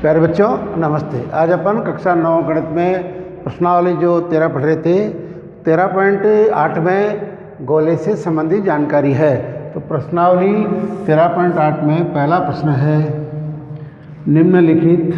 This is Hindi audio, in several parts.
प्यारे बच्चों नमस्ते। आज अपन कक्षा 9 गणित में प्रश्नावली जो 13 पढ़ रहे थे, 13.8 में गोले से संबंधित जानकारी है। तो प्रश्नावली 13.8 में पहला प्रश्न है, निम्नलिखित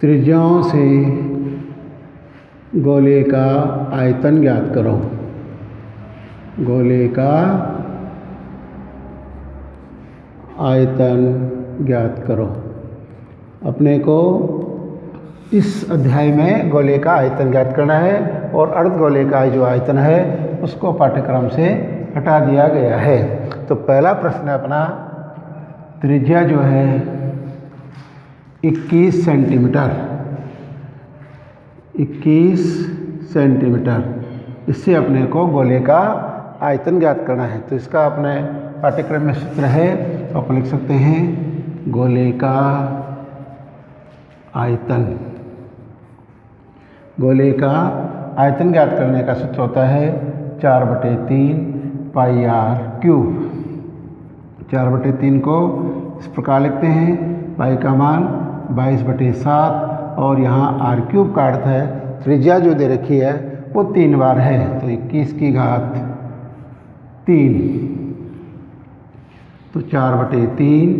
त्रिज्याओं से गोले का आयतन ज्ञात करो। गोले का आयतन ज्ञात करो। अपने को इस अध्याय में गोले का आयतन ज्ञात करना है और अर्धगोले का जो आयतन है उसको पाठ्यक्रम से हटा दिया गया है। तो पहला प्रश्न अपना, त्रिज्या जो है 21 सेंटीमीटर, 21 सेंटीमीटर, इससे अपने को गोले का आयतन ज्ञात करना है। तो इसका अपने पाठ्यक्रम में सूत्र है, तो आप लिख सकते हैं गोले का आयतन। गोले का आयतन ज्ञात करने का सूत्र होता है 4/3 पाई r क्यूब। 4/3 को इस प्रकार लिखते हैं, पाई का मान 22/7 और यहाँ r क्यूब का अर्थ है त्रिज्या जो दे रखी है वो 3 बार है, तो 21 की घात 3। तो 4/3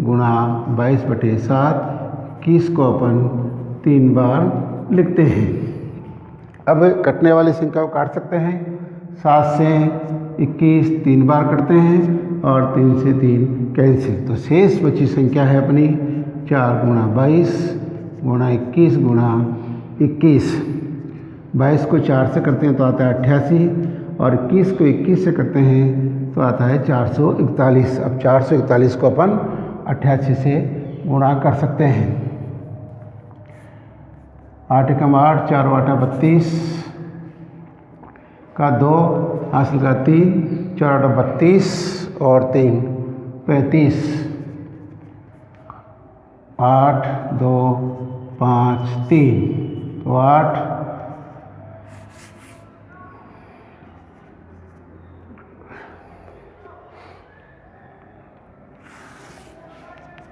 गुणा 22/7, 21 को अपन 3 बार लिखते हैं। अब कटने वाली संख्या को काट सकते हैं। 7 से 21 3 बार करते हैं और 3 से 3 कैंसिल। तो शेष बची संख्या है अपनी 4 गुणा 22 गुणा 21 गुणा 21। 22 को 4 से करते हैं तो आता है 88 और 21 को 21 से करते हैं तो आता है 441। अब 441 को अपन 88 से गुणा कर सकते हैं। 8 एकम 8, 4 8 32 का 2 हासिल का 3, 4 8 32 और 3 35। 8 2 5 3, तो 8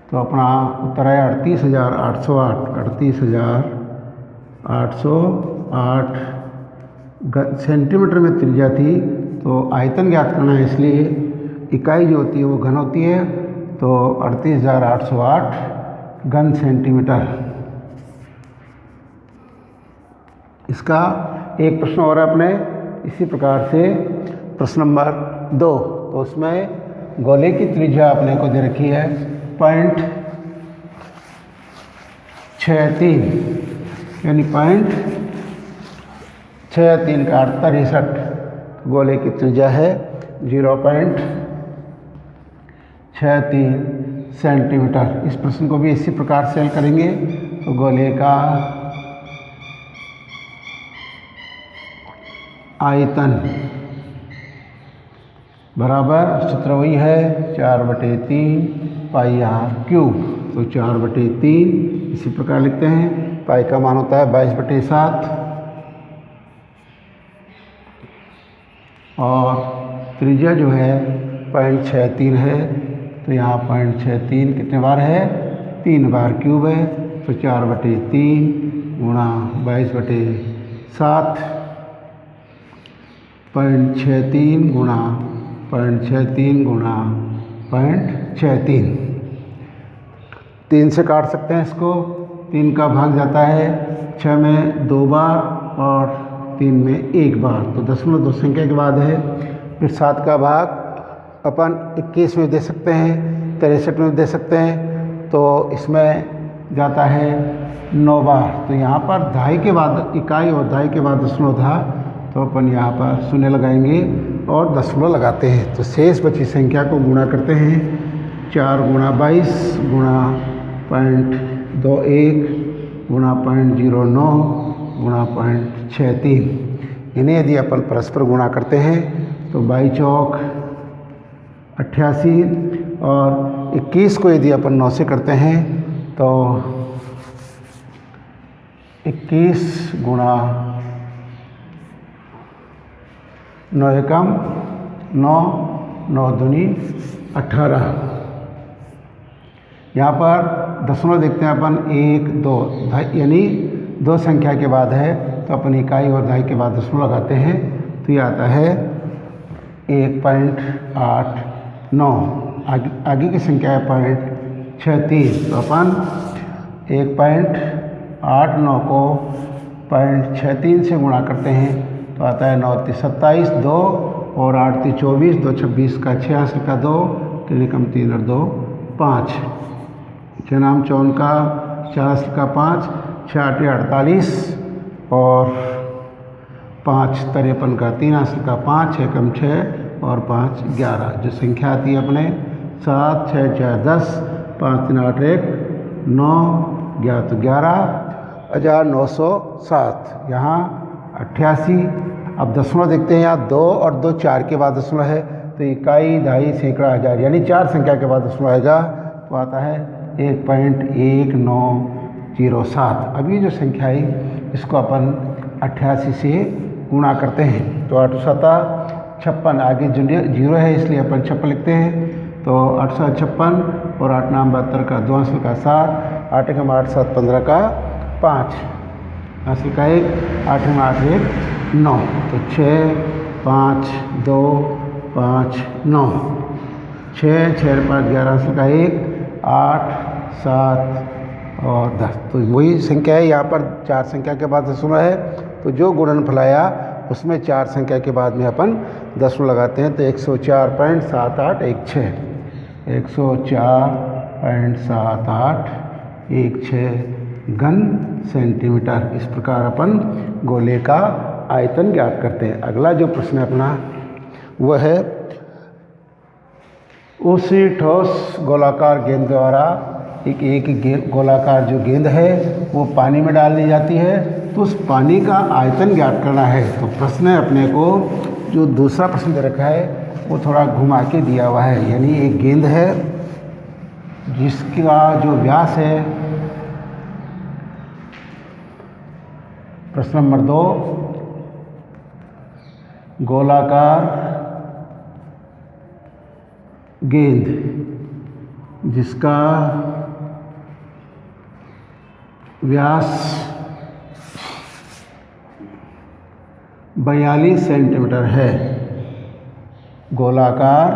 तो अपना उत्तर है 38,808। 38,808 सेंटीमीटर में त्रिज्या थी, तो आयतन ज्ञात करना है, इसलिए इकाई जो होती है वो घन होती है, तो 38,808 घन सेंटीमीटर। इसका एक प्रश्न और है अपने इसी प्रकार से, प्रश्न नंबर 2। तो उसमें गोले की त्रिज्या अपने को दे रखी है 0.63, यानी 0.63 का 63। गोले की त्रिज्या है 0.63 सेंटीमीटर। इस प्रश्न को भी इसी प्रकार से हल करेंगे। तो गोले का आयतन बराबर सूत्र वही है 4/3 पाई r क्यूब। तो 4/3 इसी प्रकार लिखते हैं, पाई का मान होता है 22/7 और त्रिज्या जो है 0.63 है, तो यहाँ 0.63 कितने बार है, 3 बार क्यूब है। तो 4/3 गुणा 22/7, 0.63 गुणा 0.63 गुणा 0.63। 3 से काट सकते हैं इसको, 3 का भाग जाता है 6 में 2 बार और 3 में 1 बार, तो 0.2 संख्या के बाद है। फिर 7 का भाग अपन 21 में दे सकते हैं, 63 में दे सकते हैं, तो इसमें जाता है 9 बार। तो यहाँ पर दहाई के बाद इकाई और दहाई के बाद दशमलव था, तो अपन यहाँ पर शून्य लगाएंगे और दशमलव लगाते हैं। तो शेष बची संख्या को गुणा करते हैं, 4 गुणा 22 गुणा 0.21 गुणा 0.09 गुणा 0.63। इन्हें यदि अपन परस्पर गुणा करते हैं तो 22 चौक 88 और 21 को यदि अपन 9 से करते हैं तो 21 गुणा 9 एकम 9, 9 दूनी 18। यहाँ पर दशमलव देखते हैं अपन 1, 2 यानी 2 संख्या के बाद है तो अपन इकाई और दहाई के बाद दशमलव लगाते हैं तो ये आता है 1.89। आगे की संख्या है 0.63 तो अपन 1.89 को 0.63 से गुणा करते हैं तो आता है 9 × 27 2 और 8 × 24 2 26 का 6 हासिल का 2 3 एकम 3 और 2 5 6 नाम 54 का 4 हासिल का 5 6 8 48 और 5 53 का 3 हासिल का 5 एकम 6 और 5 11। जो संख्या आती है अपने 7 6 4 10 5 3 8 1 9 11,907। यहाँ 88। अब दशमलव देखते हैं, यहाँ 2 और 2 4 के बाद दशमलव है तो इकाई दहाई सैकड़ा हज़ार यानी 4 संख्या के बाद दशमलव आएगा तो आता है 1.1907। अब ये जो संख्या है इसको अपन 88 से गुणा करते हैं तो 8 × 7 56। आगे जीरो है इसलिए अपन 56 लिखते हैं तो 856 और 8 नाम 72 का 2 हासिल का 7 8 एकम 8 7 15 का 5 हासिल का 1 8 एकम 8 1 9 तो 6 5 2 5 9 6 6 5 11 हासिल का 1 8 7 और 10। तो वही संख्या है, यहाँ पर 4 संख्या के बाद दशमलव है तो जो गुणनफल आया उसमें 4 संख्या के बाद में अपन दशमलव लगाते हैं तो 104.7816 104.7816 घन सेंटीमीटर। इस प्रकार अपन गोले का आयतन ज्ञात करते हैं। अगला जो प्रश्न अपना वह है उसी ठोस गोलाकार गेंद द्वारा एक गोलाकार जो गेंद है वो पानी में डाल दी जाती है तो उस पानी का आयतन ज्ञात करना है। तो प्रश्न है अपने को जो दूसरा प्रश्न दे रखा है वो थोड़ा घुमा के दिया हुआ है, यानी एक गेंद है जिसका जो व्यास है प्रश्न नंबर 2 गोलाकार गेंद जिसका व्यास 42 सेंटीमीटर है। गोलाकार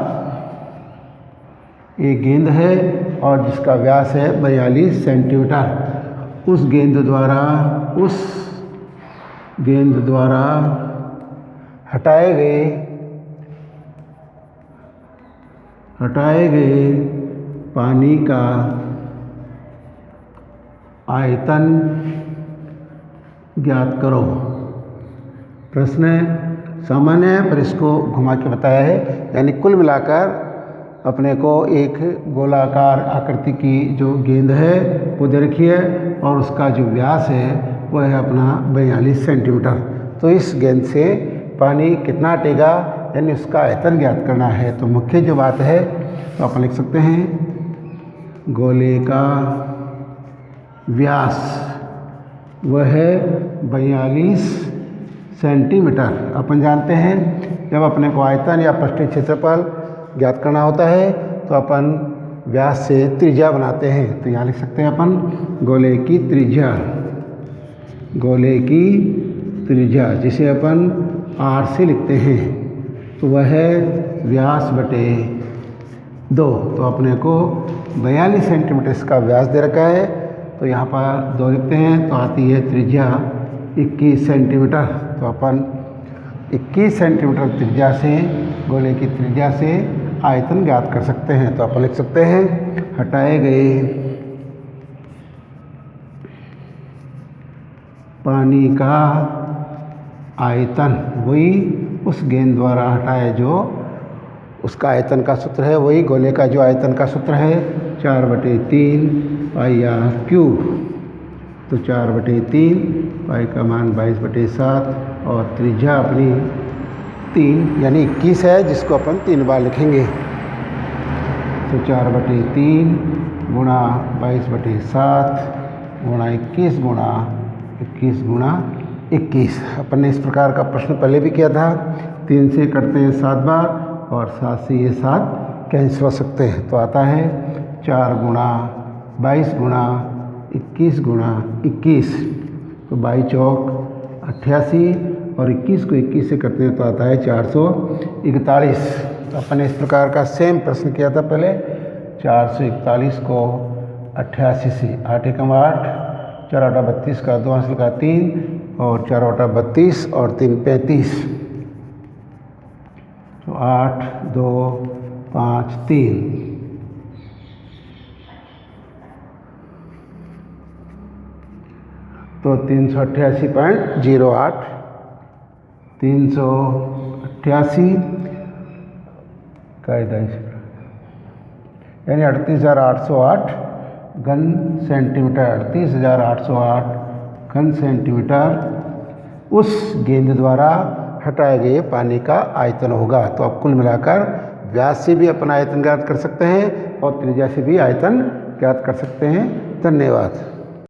एक गेंद है और जिसका व्यास है 42 सेंटीमीटर। उस गेंद द्वारा हटाए गए पानी का आयतन ज्ञात करो। प्रश्न सामान्य है पर इसको घुमा के बताया है, यानी कुल मिलाकर अपने को एक गोलाकार आकृति की जो गेंद है वो दे रखी है और उसका जो व्यास है वो है अपना 42 सेंटीमीटर। तो इस गेंद से पानी कितना हटेगा यानी उसका आयतन ज्ञात करना है। तो मुख्य जो बात है तो अपन लिख सकते हैं गोले का व्यास वह है 42 सेंटीमीटर। अपन जानते हैं जब अपने को आयतन या पृष्ठीय क्षेत्रफल ज्ञात करना होता है तो अपन व्यास से त्रिज्या बनाते हैं। तो यहाँ लिख सकते हैं अपन गोले की त्रिज्या जिसे अपन r से लिखते हैं तो वह है व्यास बटे 2। तो अपने को 42 सेंटीमीटर इसका व्यास दे रखा है तो यहाँ पर 2 लिखते हैं तो आती है त्रिज्या 21 सेंटीमीटर। तो अपन 21 सेंटीमीटर त्रिज्या से गोले की त्रिज्या से आयतन ज्ञात कर सकते हैं। तो अपन लिख सकते हैं हटाए गए पानी का आयतन वही उस गेंद द्वारा हटाए जो उसका आयतन का सूत्र है, वही गोले का जो आयतन का सूत्र है 4/3 पाई आर क्यूब। तो 4/3 पाई का मान 22/7 और त्रिज्या अपनी 3 यानी 21 है जिसको अपन 3 बार लिखेंगे। तो 4/3 गुणा 22/7 गुणा 21 गुणा 21 अपन ने इस प्रकार का प्रश्न पहले भी किया था। 3 से कटते हैं 7 बार और 7 से ये 7 कैंसिल हो सकते हैं। तो आता है 4 गुणा 22 गुणा 21 गुणा 21। तो 22 चौक 88 और 21 को 21 से करते हैं तो आता है 441। तो अपन ने इस प्रकार का सेम प्रश्न किया था पहले। 441 को 88 से 8 एकम 8, 4 8 32 का 2 अंश का 3 और 4 8 32 और 3 35। तो 8 2 5 3। तो 388.08 388 का यानी 38,808 घन सेंटीमीटर। 38,808 घन सेंटीमीटर उस गेंद द्वारा हटाए गए पानी का आयतन होगा। तो अब कुल मिलाकर व्यास से भी अपन आयतन ज्ञात कर सकते हैं और त्रिज्या से भी आयतन ज्ञात कर सकते हैं। धन्यवाद।